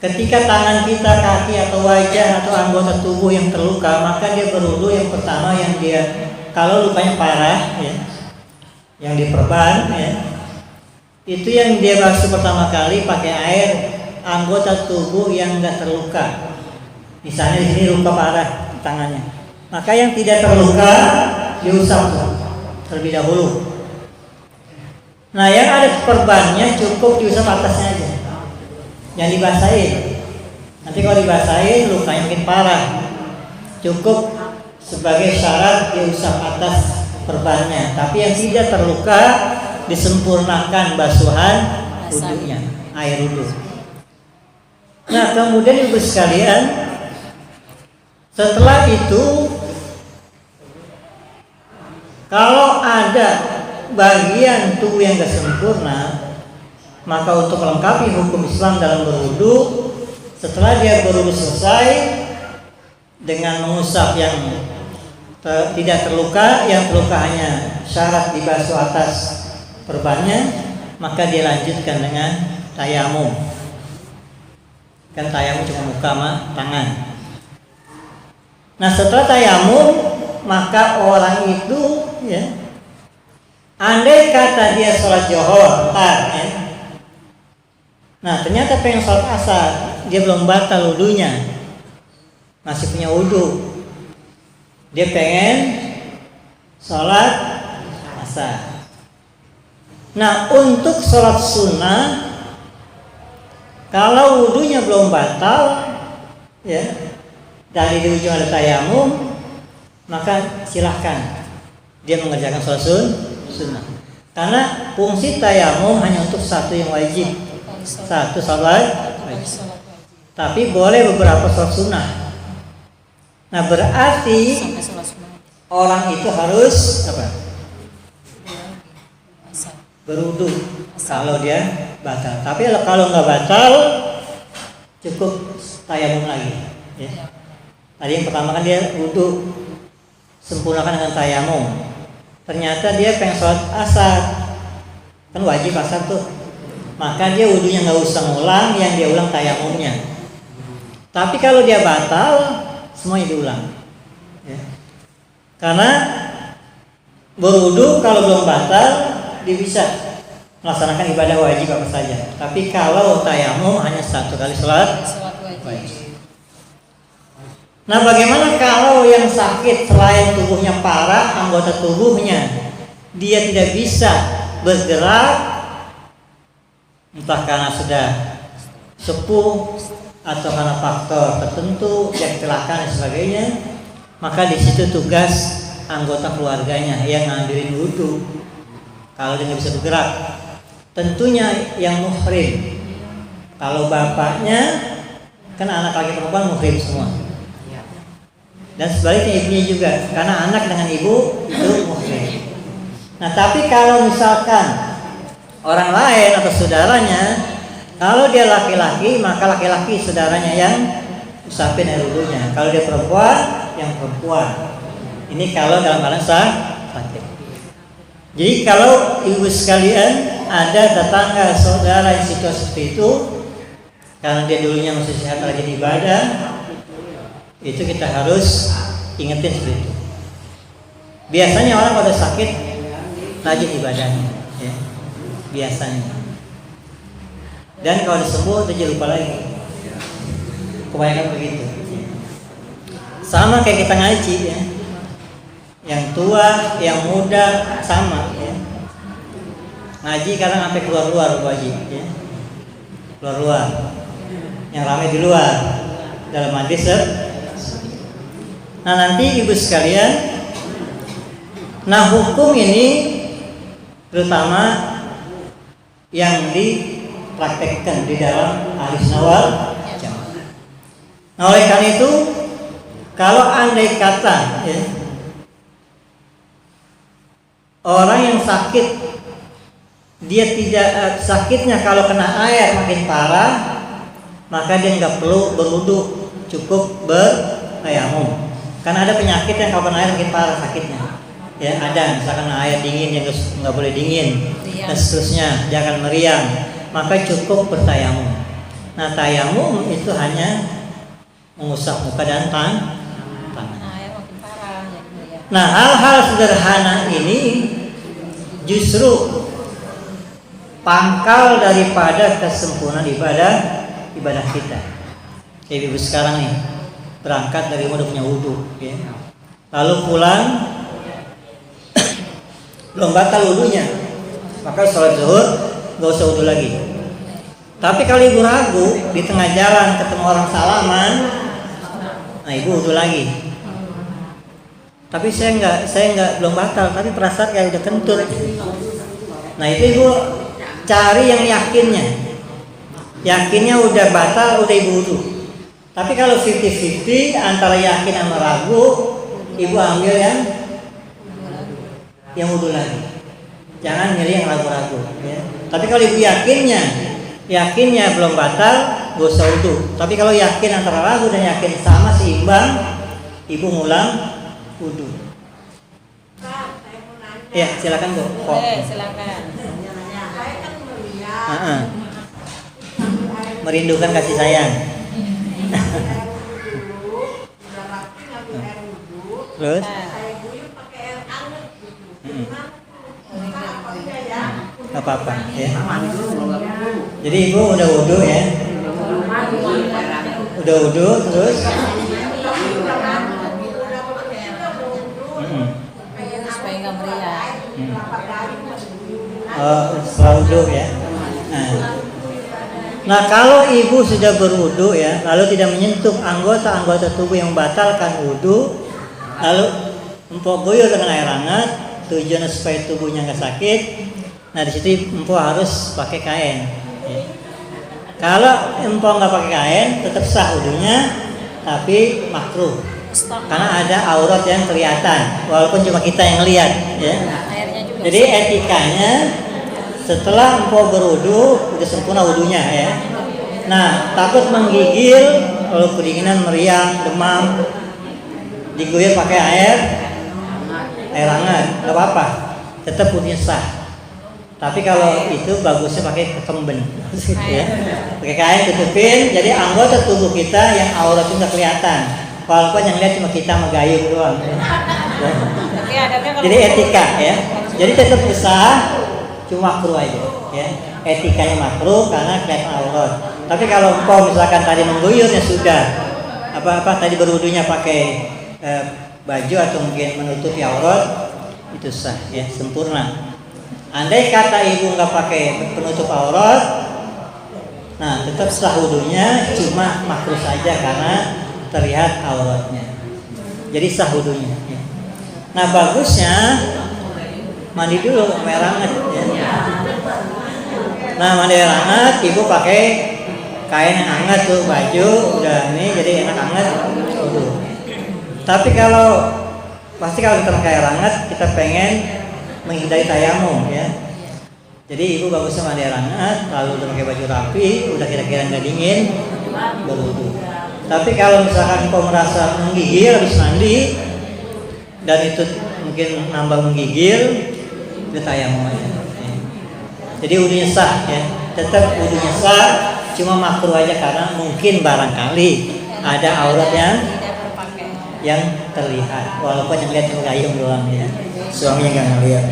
ketika tangan kita, kaki atau wajah atau anggota tubuh yang terluka, maka dia berwudu yang pertama yang dia, kalau lukanya parah ya, yang diperban ya, itu yang dia basuh pertama kali pakai air anggota tubuh yang enggak terluka. Misalnya di sini luka parah tangannya, maka yang tidak terluka diusap terlebih dahulu. Nah, yang ada perbannya cukup diusap atasnya aja, yang dibasahin. Nanti kalau dibasahin lukanya makin parah, cukup sebagai syarat diusap atas perbannya. Tapi yang tidak terluka disempurnakan basuhan wudunya, air wudu. Nah, kemudian ibu sekalian, setelah itu kalau ada bagian tubuh yang gak sempurna, maka untuk melengkapi hukum Islam dalam berwudu, setelah dia berwudu selesai dengan mengusap yang tidak terluka, yang terluka hanya syarat dibasuh atas perbannya, maka dia lanjutkan dengan tayamum. Kan tayamum cuma muka sama tangan. Nah, setelah tayamum, maka orang itu ya, andai kata dia sholat johor, ya. Nah, ternyata pengen sholat asar, dia belum batal wudunya, masih punya wudu. Dia pengen sholat asar. Nah, untuk sholat sunnah, kalau wudunya belum batal, ya, dari di ujung ada tayamum, maka silahkan dia mengerjakan sholat sunnah. Karena fungsi tayamum hanya untuk satu yang wajib, satu sholat wajib. Tapi boleh beberapa sholat sunnah. Nah, berarti orang itu harus apa? Berwudu kalau dia batal. Tapi kalau nggak batal, cukup tayamum lagi. Ya. Tadi yang pertama kan dia wudu, sempurnakan dengan tayamum. Ternyata dia pengen sholat asar, kan wajib asar tuh. Maka dia wudunya nggak usah ngulang, yang dia ulang tayamumnya. Tapi kalau dia batal, semuanya diulang. Ya. Karena berwudu kalau belum batal, dia bisa melaksanakan ibadah wajib apa saja. Tapi kalau tayamum hanya satu kali sholat wajib. Nah, bagaimana kalau yang sakit selain tubuhnya parah, anggota tubuhnya dia tidak bisa bergerak, entah karena sudah sepuh atau karena faktor tertentu, yang kecelakaan dan sebagainya, maka di situ tugas anggota keluarganya yang ngambilin wudu. Kalau dia nggak bisa bergerak, tentunya yang muhrim. Kalau bapaknya, kan anak laki perempuan muhrim semua. Dan sebaliknya ibunya juga, karena anak dengan ibu itu muhrim. Nah, tapi kalau misalkan orang lain atau saudaranya, kalau dia laki-laki, maka laki-laki saudaranya yang usapin air wudunya. Kalau dia perempuan, yang perempuan. Ini kalau dalam keadaan sakit. Jadi kalau ibu sekalian ada tetangga saudara yang situasi seperti itu, karena dia dulunya masih sehat rajin ibadah, itu kita harus ingetin seperti itu. Biasanya orang pada sakit rajin ibadahnya, ya. Biasanya. Dan kalau disembuh dia lupa lagi. Kebanyakan begitu. Sama kayak kita ngaji, ya. Yang tua, yang muda sama, ya. Ngaji kadang sampai keluar-luar wajib, ya. Keluar-luar. Yang ramai di luar. Dalam hadis. Nah, nanti ibu sekalian, nah hukum ini terutama yang dipraktekkan di dalam ahli sunnah wal jamaah. Nah, oleh karena itu, kalau andai kata, ya, orang yang sakit, dia tidak sakitnya kalau kena air makin parah, maka dia nggak perlu berwudu, cukup bertayamum. Karena ada penyakit yang kalau kena air makin parah sakitnya. Ya, ada misalkan air dingin yang nggak boleh dingin, dan seterusnya, jangan meriang, maka cukup bertayamum. Nah tayamum itu hanya mengusap muka dan tangan. Nah, ya makin parah ya. Nah hal-hal sederhana ini justru pangkal daripada kesempurnaan ibadah kita. Kayak ibu sekarang nih berangkat dari rumah udah punya wudhu, ya. Lalu pulang belum batal wudhunya, maka sholat zuhur gak usah wudhu lagi. Tapi kalau ibu ragu di tengah jalan ketemu orang salaman, nah ibu wudhu lagi. Tapi saya nggak belum batal, tapi perasaan kayak udah kentut. Nah itu ibu cari yang yakinnya udah batal, udah ibu wudhu. Tapi kalau 50-50 antara yakin sama ragu, ibu ambil yang wudhu lagi. Jangan milih yang ragu-ragu, ya. Tapi kalau ibu yakinnya belum batal, gak usah wudhu. Tapi kalau yakin antara ragu dan yakin sama seimbang, ibu ngulang wudhu. Ya silakan Bu. Silakan. Merindukan kasih sayang. Terus? Gak apa-apa ya. Jadi ibu udah wudhu ya. Udah wudhu terus. Supaya nggak meriah. Setelah wudhu ya. Nah kalau ibu sudah berwudhu ya, lalu tidak menyentuh anggota-anggota tubuh yang membatalkan wudhu, lalu empok guyur dengan air hangat, tujuannya supaya tubuhnya nggak sakit. Nah di situ empok harus pakai kain. Ya. Kalau empok nggak pakai kain, tetap sah wudhunya, tapi makruh. Karena ada aurat yang kelihatan, walaupun cuma kita yang lihat. Ya. Jadi etikanya setelah empok berwudu udah sempurna wudunya ya. Nah takut menggigil, kalau kedinginan, meriang, demam, diguyur pakai air hangat, nggak apa-apa, tetap wudunya sah. Tapi kalau itu bagusnya pakai kemben, ya. Pakai kain tutupin, jadi anggota tubuh kita yang aurat itu nggak kelihatan. Walaupun yang lihat cuma kita megayung doang. Ya. Jadi etika ya. Jadi tetap sah. Cuma makruh aja, ya. Etikanya makruh karena kelihatan aurat. Tapi kalau engkau misalkan tadi mengguyurnya sudah tadi berwudunya pakai baju atau mungkin menutupi aurat, itu sah, ya, sempurna. Andai kata ibu nggak pakai penutup aurat, nah tetap sah wudunya, cuma makruh saja karena terlihat auratnya. Jadi sah wudunya. Ya. Nah bagusnya mandi dulu air hangat ya. Nah mandi air hangat, ibu pakai kain yang hangat tuh, baju udah ini jadi enak hangat. Tapi kalau kita pakai air hangat, kita pengen menghindari tayamum ya. Jadi ibu bagusnya mandi air hangat, lalu udah pakai baju rapi, udah kira-kira nggak dingin, berwudu. Tapi kalau misalkan kau merasa menggigil habis mandi dan itu mungkin nambah menggigil, itu tayamum aja. Ya. Jadi wudunya sah ya, tetap wudunya sah, cuma makruh aja karena mungkin barangkali ada aurat yang terlihat, walaupun yang lihat cuma gayung doang ya, suaminya nggak ngeliat.